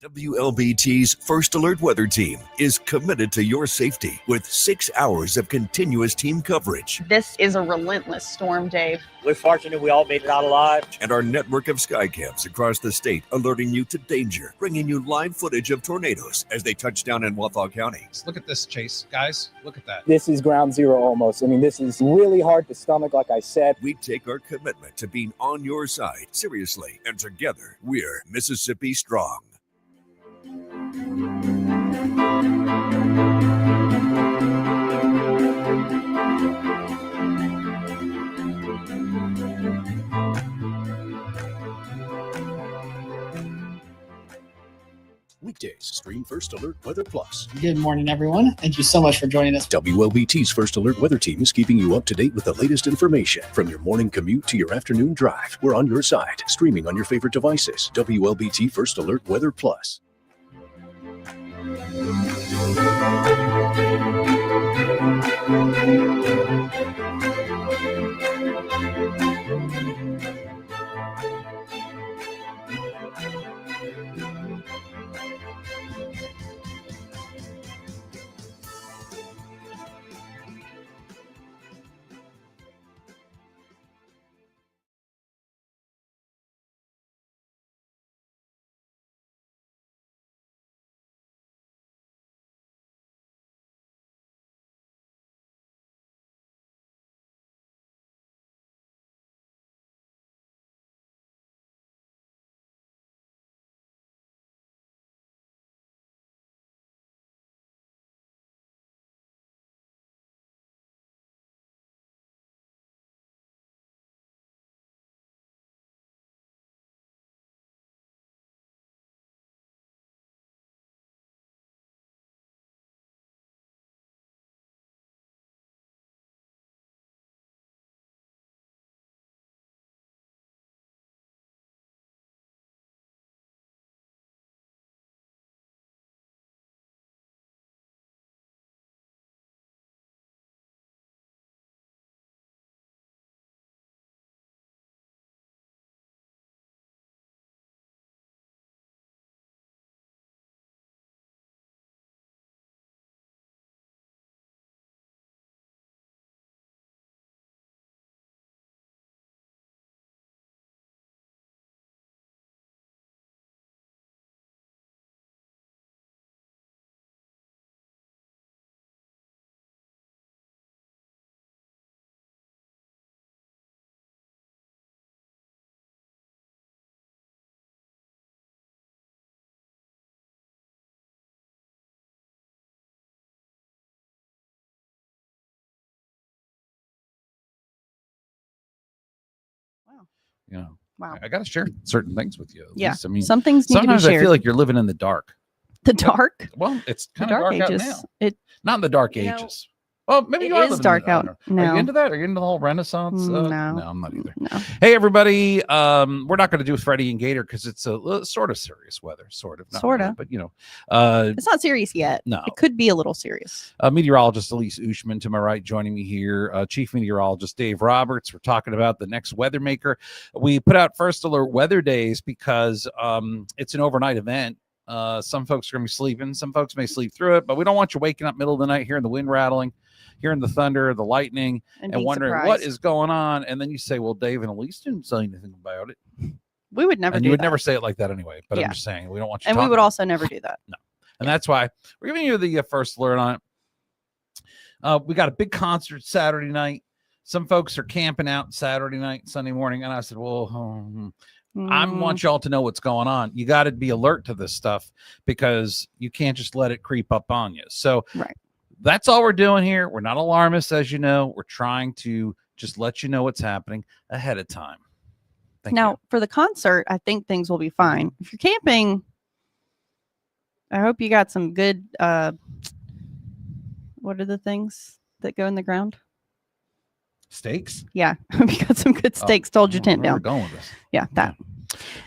WLBT's First Alert Weather Team is committed to your safety with 6 hours of continuous team coverage. This is a relentless storm, Dave. We're fortunate we all made it out alive. And our network of skycams across the state alerting you to danger, bringing you live footage of tornadoes as they touch down in Wausau County. Look at this, Chase. Guys, look at that. This is ground zero almost. I mean, this is really hard to stomach, like I said. We take our commitment to being on your side seriously, and together we're Mississippi Strong. Weekdays, stream First Alert Weather Plus. Good morning, everyone. Thank you so much for joining us. WLBT's First Alert Weather Team is keeping you up to date with the latest information. From your morning commute to your afternoon drive, we're on your side, streaming on your favorite devices. WLBT First Alert Weather Plus. You know, Wow. I got to share certain things with you. Yeah. I mean, some things need to be sometimes I shared. feel like you're living in the dark. The dark? Well, it's The kind of dark out ages. now. Not in the dark ages. Well, maybe it you are is living dark in the, I out don't know. Are now. you into that? Are you into the whole Renaissance? No. No, I'm not either. No. Hey, everybody. We're not going to do Freddie and Gator because it's a sort of serious weather. Sort of. Not Sorta. really, but, you know. It's not serious yet. No. It could be a little serious. Meteorologist Elise Ushman to my right joining me here. Chief Meteorologist Dave Roberts. We're talking about the next weathermaker. We put out First Alert Weather Days because it's an overnight event. Some folks are going to be sleeping. Some folks may sleep through it, but we don't want you waking up middle of the night hearing the wind rattling, hearing the thunder, the lightning, and wondering what is going on. And then you say, well, Dave and Elise didn't say anything about it. We would never and do you would that. never say it like that anyway. But Yeah. I'm just saying, we don't want you And we talking would about also never do that. No. And that's why we're giving you the first alert on it. We got a big concert Saturday night. Some folks are camping out Saturday night, Sunday morning. And I said, well, I want y'all to know what's going on. You got to be alert to this stuff because you can't just let it creep up on you. So that's all we're doing here. We're not alarmists, as you know. We're trying to just let you know what's happening ahead of time. Now, for the concert, I think things will be fine. If you're camping, I hope you got some good, what are the things that go in the ground? Steaks? Yeah. I hope you got some good steaks to hold your tent Where down. we're going with this. Yeah, that.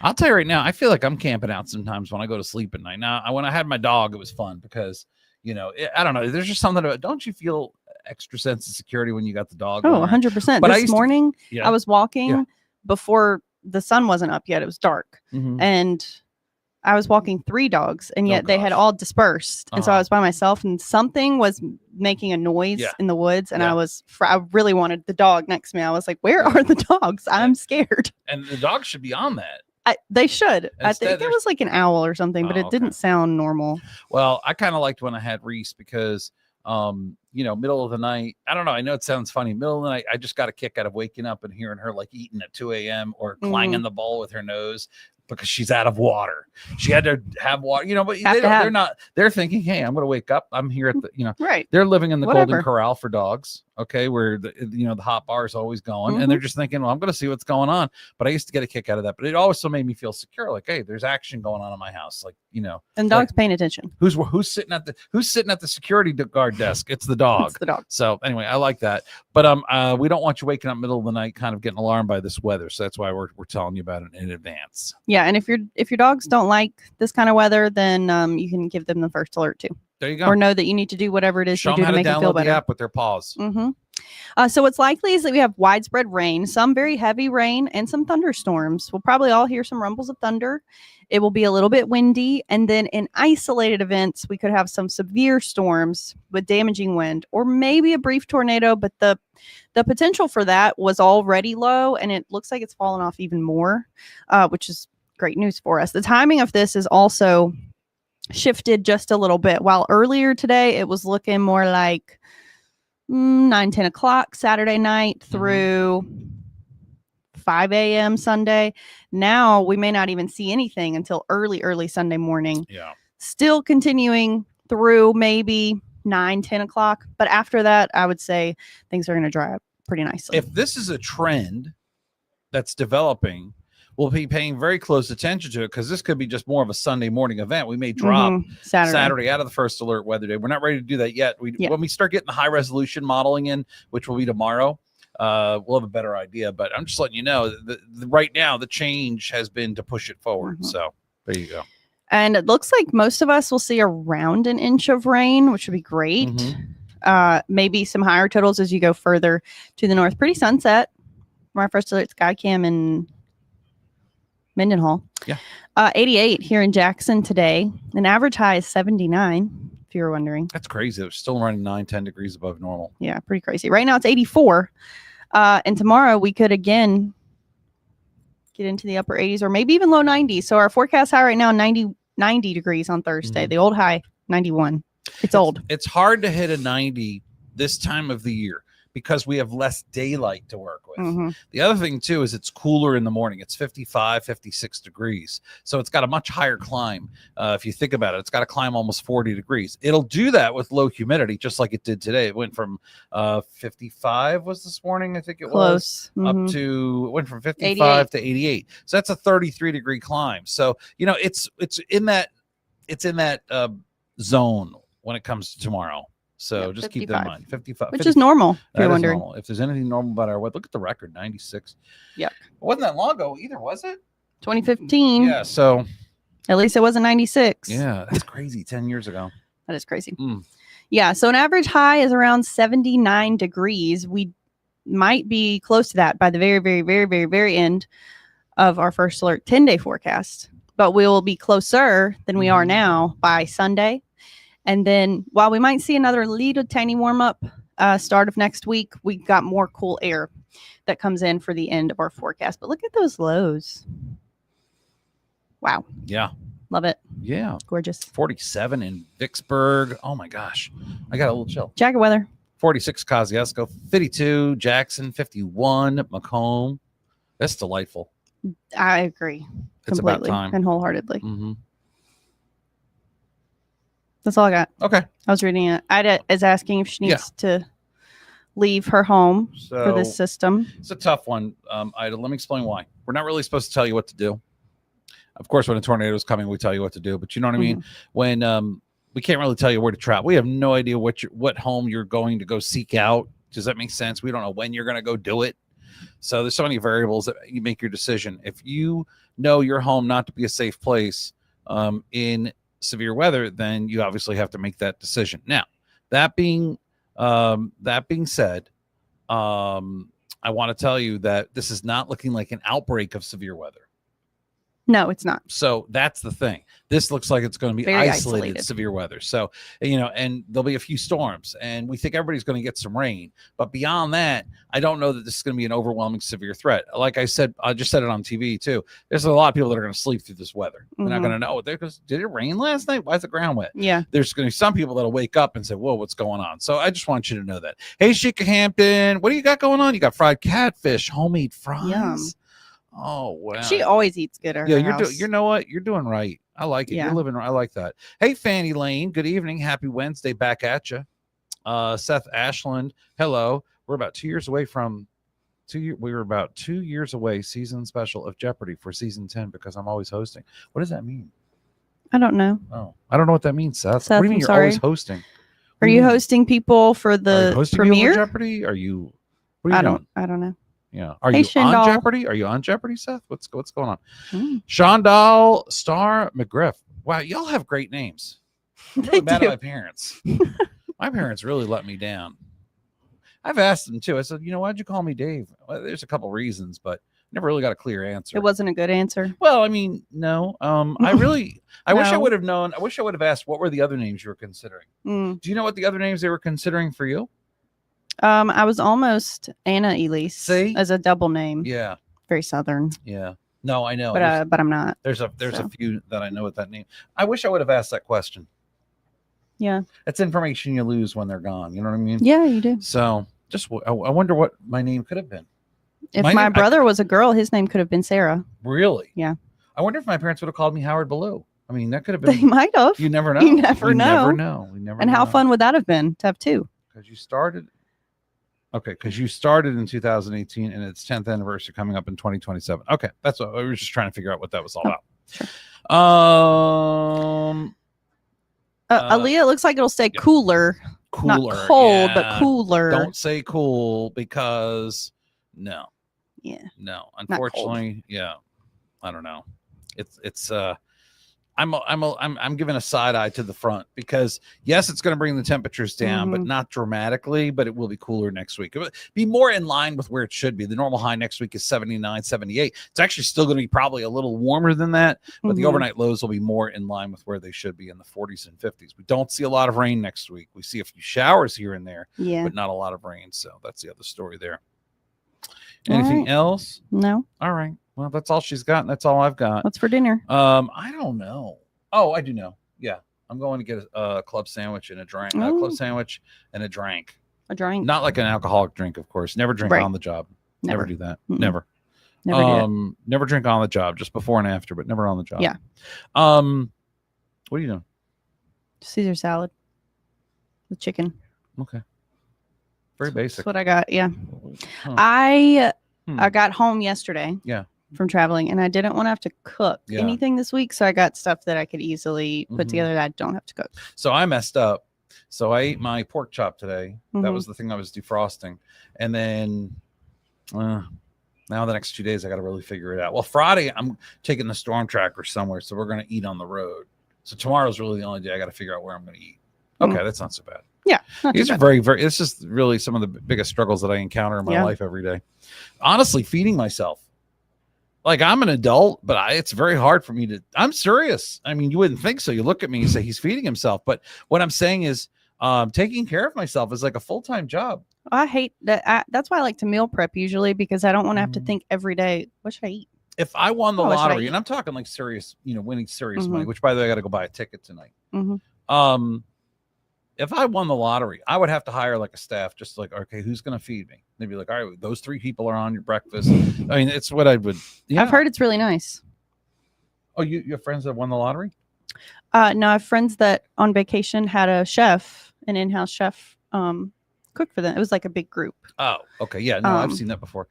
I'll tell you right now, I feel like I'm camping out sometimes when I go to sleep at night. Now, when I had my dog, it was fun because, you know, I don't know. There's just something about, don't you feel extra sense of security when you got the dog? Oh, 100%. But This morning, I was walking before the sun wasn't up yet. It was dark. Mhm. And I was walking 3 dogs, and yet they had gosh. all dispersed. And so I Uh-huh. was by myself, and something was making a noise Yeah. in the woods. And Yeah. I really wanted the dog next to me. I was like, where are the dogs? I'm scared. And the dog should be on that. They should. I Instead, think it there's- was like an owl or something, but Oh, it didn't okay. sound normal. Well, I kind of liked when I had Reese because, middle of the night, I don't know. I know it sounds funny. Middle of the night, I just got a kick out of waking up and hearing her like eating at 2 a.m. or clanging the bowl with her nose because she's out of water. She had to have water, but they're thinking, hey, I'm going to wake up. I'm here at the, Right. they're living in the Whatever. Golden Corral for dogs. Okay. Where the hot bar is always going. Mhm. And they're just thinking, well, I'm going to see what's going on. But I used to get a kick out of that, but it also made me feel secure. Like, hey, there's action going on in my house. Like, And dogs paying attention. who's sitting at the security guard desk? It's the dog. It's the dog. So anyway, I like that. But we don't want you waking up middle of the night kind of getting alarmed by this weather. So that's why we're telling you about it in advance. Yeah. And if your dogs don't like this kind of weather, then you can give them the first alert too. There you go. Or know that you need to do whatever it is Show you do them to how make to them feel download the better. app with their paws. So what's likely is that we have widespread rain, some very heavy rain, and some thunderstorms. We'll probably all hear some rumbles of thunder. It will be a little bit windy. And then in isolated events, we could have some severe storms with damaging wind or maybe a brief tornado. But the potential for that was already low, and it looks like it's fallen off even more, which is great news for us. The timing of this is also shifted just a little bit. While earlier today, it was looking more like 9-10 o'clock Saturday night through 5 a.m. Sunday. Now we may not even see anything until early Sunday morning. Yeah. Still continuing through maybe 9-10 o'clock. But after that, I would say things are going to dry up pretty nicely. If this is a trend that's developing, we'll be paying very close attention to it because this could be just more of a Sunday morning event. We may drop Saturday out of the first alert weather day. We're not ready to do that yet. When we start getting the high resolution modeling in, which will be tomorrow, we'll have a better idea. But I'm just letting you know that right now the change has been to push it forward. So there you go. And it looks like most of us will see around an inch of rain, which would be great. Maybe some higher totals as you go further to the north. Pretty sunset. Our first alert sky cam in Mendenhall. Yeah. 88 here in Jackson today. An average high is 79, if you were wondering. That's crazy. It's still running 9-10 degrees above normal. Yeah, pretty crazy. Right now it's 84. And tomorrow we could again get into the upper 80s or maybe even low 90s. So our forecast high right now, 90 degrees on Thursday. The old high, 91. It's old. It's hard to hit a 90 this time of the year because we have less daylight to work with. The other thing too is it's cooler in the morning. It's 55, 56 degrees. So it's got a much higher climb. If you think about it, it's got to climb almost 40 degrees. It'll do that with low humidity, just like it did today. It went from 55 was this morning, I think it was, up to, it went from 55 to 88. So that's a 33 degree climb. So, it's in that zone when it comes to tomorrow. So just 55. Keep that in mind. 55, which is normal, if you're wondering. Normal. If there's anything normal about our weather, look at the record, 96. Yeah. It wasn't that long ago either, was it? 2015. Yeah, so. At least it wasn't 96. Yeah, that's crazy. 10 years ago. That is crazy. Yeah, so an average high is around 79 degrees. We might be close to that by the very, very, very, very, very end of our first alert 10-day forecast. But we will be closer than we are now by Sunday. And then while we might see another little tiny warm up start of next week, we've got more cool air that comes in for the end of our forecast. But look at those lows. Wow. Yeah. Love it. Yeah. Gorgeous. 47 in Vicksburg. Oh my gosh. I got a little chill. Jacket weather. 46 Kosciuszko, 52 Jackson, 51 Macomb. That's delightful. I agree. It's completely about time. and wholeheartedly. That's all I got. Okay. I was reading it. Ida is asking if she needs to leave her home for this system. It's a tough one, Ida. Let me explain why. We're not really supposed to tell you what to do. Of course, when a tornado is coming, we tell you what to do. But you know what I mean? When we can't really tell you where to travel. We have no idea what home you're going to go seek out. Does that make sense? We don't know when you're going to go do it. So there's so many variables that you make your decision. If you know your home not to be a safe place in severe weather, then you obviously have to make that decision. Now, that being said, I want to tell you that this is not looking like an outbreak of severe weather. No, it's not. So that's the thing. This looks like it's going to be Very isolated severe weather. So, and there'll be a few storms, and we think everybody's going to get some rain. But beyond that, I don't know that this is going to be an overwhelming severe threat. Like I said, I just said it on TV too. There's a lot of people that are going to sleep through this weather. They're not going to know. Did it rain last night? Why is the ground wet? Yeah. There's going to be some people that'll wake up and say, whoa, what's going on? So I just want you to know that. Hey, Sheikah Hampton, what do you got going on? You got fried catfish, homemade fries. Yum. Oh, wow. She always eats good at her house. You know what? You're doing right. I like it. Yeah. You're living right. I like that. Hey, Fanny Lane. Good evening. Happy Wednesday. Back at you. Seth Ashland. Hello. We're about 2 years away from we were about 2 years away. Season special of Jeopardy for season 10 because I'm always hosting. What does that mean? I don't know. Oh, I don't know what that means, Seth. Seth, what do you mean I'm you're sorry. always hosting? Are you hosting people for Are you the hosting premiere? people for Jeopardy? Are you? What are you doing? I don't know. Yeah. Are Hey, you Shandal. on Jeopardy? Are you on Jeopardy, Seth? What's going on? Shondal Star McGriff. Wow, y'all have great names. I'm really mad at my parents. My parents really let me down. I've asked them too. I said, why'd you call me Dave? Well, there's a couple reasons, but never really got a clear answer. It wasn't a good answer. Well, I mean, no. I wish I No. would have known. I wish I would have asked what were the other names you were considering. Do you know what the other names they were considering for you? I was almost Anna Elise. See? As a double name. Yeah. Very Southern. Yeah. No, I know. But I'm not. There's a few that I know with that name. I wish I would have asked that question. Yeah. That's information you lose when they're gone. You know what I mean? Yeah, you do. So I wonder what my name could have been. If my brother was a girl, his name could have been Sarah. Really? Yeah. I wonder if my parents would have called me Howard Ballou. I mean, that could have been. They might have. You never know. You never know. Never know. We never. And know. how fun would that have been to have two? Because you started. Okay, because you started in 2018 and its 10th anniversary coming up in 2027. Okay, that's what we were just trying to figure out what that was all about. Sure. Aaliyah, it looks like it'll stay cooler. Cooler, Not cold, yeah. but cooler. Don't say cool because no. Yeah. No, unfortunately, yeah. I don't know. It's I'm giving a side eye to the front because yes, it's going to bring the temperatures down, but not dramatically, but it will be cooler next week. It will be more in line with where it should be. The normal high next week is 79, 78. It's actually still going to be probably a little warmer than that, but the overnight lows will be more in line with where they should be in the 40s and 50s. We don't see a lot of rain next week. We see a few showers here and there, but not a lot of rain. So that's the other story there. Anything else? No. All right. Well, that's all she's got, and that's all I've got. What's for dinner? I don't know. Oh, I do know. Yeah, I'm going to get a club sandwich and a drink. Club sandwich and a drink. A drink. Not like an alcoholic drink, of course. Never drink on the job. Never do that. Never. Never drink on the job. Just before and after, but never on the job. Yeah. What are you doing? Caesar salad with chicken. Okay. Very basic. That's what I got. Yeah. Huh. I got home yesterday. Yeah. From traveling, and I didn't want to have to cook anything this week, so I got stuff that I could easily put together that I don't have to cook. So I messed up. So I ate my pork chop today. That was the thing I was defrosting, and then now the next 2 days I got to really figure it out. Well, Friday I'm taking the storm tracker somewhere, so we're going to eat on the road. So tomorrow's really the only day I got to figure out where I'm going to eat. Okay, that's not so bad. Yeah, these are very, very. It's just really some of the biggest struggles that I encounter in my life every day. Honestly, feeding myself. Like I'm an adult, but it's very hard for me to. I'm serious. I mean, you wouldn't think so. You look at me and say he's feeding himself, but what I'm saying is, taking care of myself is like a full-time job. I hate that. That's why I like to meal prep usually because I don't want to have to think every day. What should I eat? If I won the lottery, and I'm talking like serious, winning serious money, which by the way, I got to go buy a ticket tonight. If I won the lottery, I would have to hire like a staff, just like, okay, who's going to feed me? They'd be like, all right, those 3 people are on your breakfast. I mean, it's what I would. Yeah. I've heard it's really nice. Oh, you have friends that won the lottery? No, I have friends that on vacation had a chef, an in-house chef, cook for them. It was like a big group. Oh, okay. Yeah, no, I've seen that before.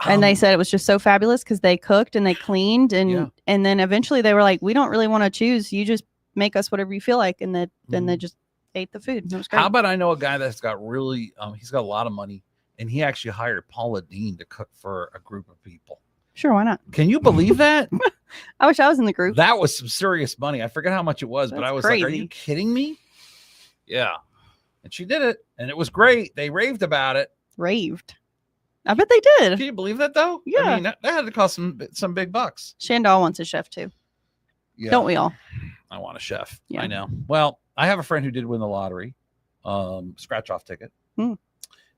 And they said it was just so fabulous because they cooked and they cleaned. And then eventually they were like, we don't really want to choose. You just make us whatever you feel like. And then they just ate the food. It was great. How about I know a guy that's got really, he's got a lot of money. And he actually hired Paula Dean to cook for a group of people. Sure, why not? Can you believe that? I wish I was in the group. That was some serious money. I forget how much it was, but I was like, are you kidding me? Yeah. And she did it. And it was great. They raved about it. Raved. I bet they did. Can you believe that though? Yeah. I mean, that had to cost some big bucks. Shandal wants a chef too. Yeah. Don't we all? I want a chef. Yeah. I know. Well, I have a friend who did win the lottery, scratch off ticket.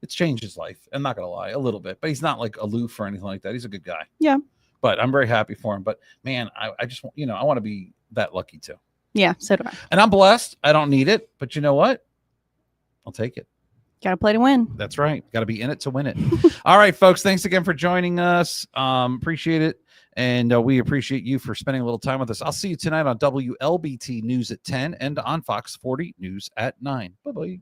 It's changed his life. I'm not gonna lie, a little bit, but he's not like aloof or anything like that. He's a good guy. Yeah. But I'm very happy for him. But man, I just I want to be that lucky too. Yeah, so do I. And I'm blessed. I don't need it, but you know what? I'll take it. Got to play to win. That's right. Got to be in it to win it. All right, folks. Thanks again for joining us. Appreciate it. And we appreciate you for spending a little time with us. I'll see you tonight on WLBT News at 10 and on Fox 40 News at 9. Bye-bye.